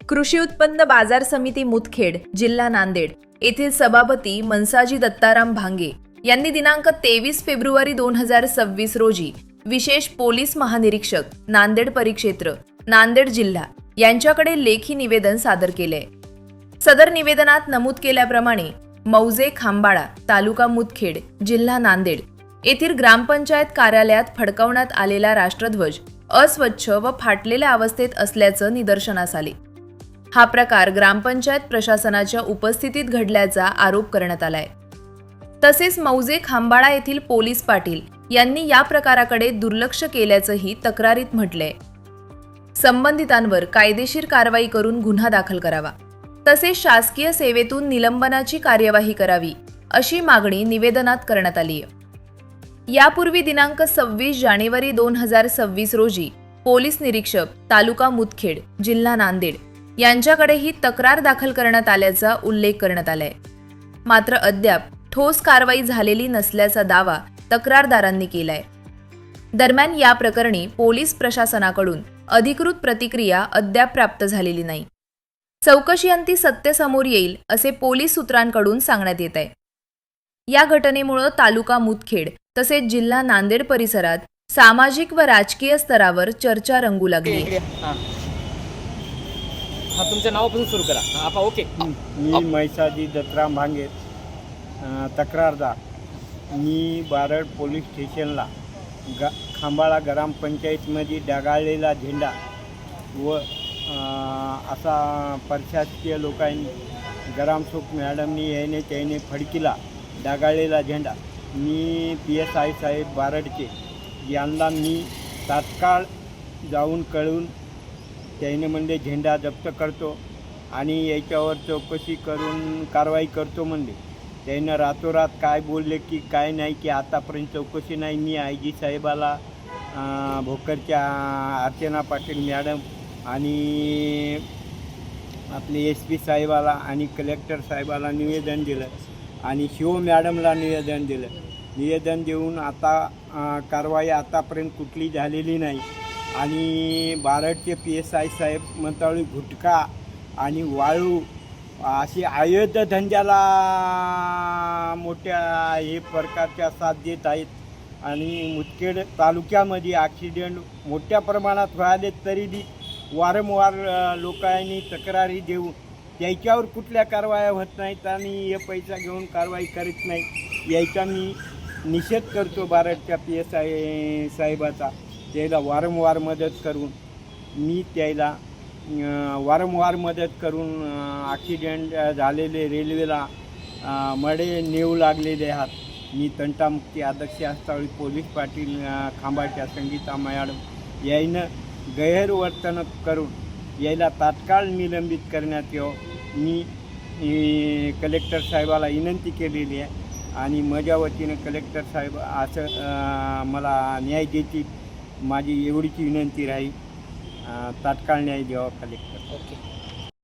कृषी उत्पन्न बाजार समिती मुदखेड, जिल्हा नांदेड येथील सभापती मनसाजी दत्ताराम भांगे यांनी दिनांक 23 फेब्रुवारी 2026 रोजी विशेष पोलीस महानिरीक्षक नांदेड परिक्षेत्र नांदेड जिल्हा यांच्याकडे लेखी निवेदन सादर केले। सदर निवेदनात नमूद केल्याप्रमाणे मौजे खांबाळा तालुका मुदखेड जिल्हा नांदेड येथील ग्रामपंचायत कार्यालयात फडकवण्यात आलेला राष्ट्रध्वज अस्वच्छ व फाटलेल्या अवस्थेत असल्याचं निदर्शनास आले। हा प्रकार ग्रामपंचायत प्रशासनाच्या उपस्थितीत घडल्याचा आरोप करण्यात आलाय। तसेच मौजे खांबाळा येथील पोलीस पाटील यांनी या प्रकाराकडे दुर्लक्ष केल्याचंही तक्रारीत म्हटलंय। संबंधितांवर कायदेशीर कारवाई करून गुन्हा दाखल करावा, तसेच शासकीय सेवेतून निलंबनाची कार्यवाही करावी अशी मागणी निवेदनात करण्यात आली आहे। यापूर्वी दिनांक 26 जानेवारी 2026 रोजी पोलीस निरीक्षक तालुका मुदखेड जिल्हा नांदेड यांच्याकडेही तक्रार दाखल करण्यात आल्याचा उल्लेख करण्यात आलाय। मात्र अद्याप ठोस कारवाई झालेली नसल्याचा दावा तक्रारदारांनी केलाय। दरम्यान या प्रकरणी पोलीस प्रशासनाकडून अधिकृत प्रतिक्रिया अद्याप प्राप्त झालेली नाही। चौकशीअंती सत्य समोर येईल असे पोलीस सूत्रांकडून सांगण्यात येत आहे। या घटनेमुळे तालुका मुदखेड तसेच जिल्हा नांदेड परिसरात सामाजिक व राजकीय स्तरावर चर्चा रंगू लागली। तुमचं नावापासून सुरू करा। आपा ओके। मी मनसाजी दत्ताराम भांगे, तक्रारदार। मी बारड पोलीस स्टेशनला खांबाळा ग्रामपंचायतमध्ये डागाळलेला झेंडा व असा प्रशासकीय लोकांनी ग्रामसेवक मॅडमनी याने त्याने फडकीला डागाळलेला झेंडा मी PSI साहेब बारडचे यांना मी तात्काळ जाऊन कळून त्याने म्हणले झेंडा जप्त करतो आणि याच्यावर चौकशी करून कारवाई करतो म्हणले। त्यानं रातोरात काय बोलले की काय नाही की आतापर्यंत चौकशी नाही। मी IG साहेबाला भोकरच्या अर्चना पाटील मॅडम आणि आपले SP साहेबाला आणि कलेक्टर साहेबाला निवेदन दिलं आणि शिव मॅडमला निवेदन दिलं। निवेदन देऊन आता कारवाई आतापर्यंत कुठली झालेली नाही आणि बारडचे PSI साहेब मंतावळी गुटखा आणि वाळू अशी अवैध धंद्याला मोठ्या हे प्रकारच्या साथ देत आहेत आणि मुदखेड तालुक्यामध्ये ॲक्सिडेंट मोठ्या प्रमाणात व्हायले तरी वारंवार लोकांनी तक्रारी देऊन त्याच्यावर कुठल्या कारवाया होत नाहीत आणि हे पैसा घेऊन कारवाई करीत नाही। याचा मी निषेध करतो बारडच्या PSI साहेबाचा। त्याला वारंवार मदत करून मी त्याला वारंवार मदत करून ॲक्सिडेंट झालेले रेल्वेला मडे नेऊ लागलेले आहात। मी तंटामुक्ती अध्यक्ष असतावळी पोलीस पाटील खांबाच्या संगीता मॅडम यानं गैरवर्तन करून याला तात्काळ निलंबित करण्यात यावं मी कलेक्टर साहेबाला विनंती केलेली आहे आणि माझ्या वतीनं कलेक्टर साहेब असं मला न्याय देतील माझी एवढीची विनंती राहील। तात्काळ न्याय द्यावा कलेक्टर। ओके।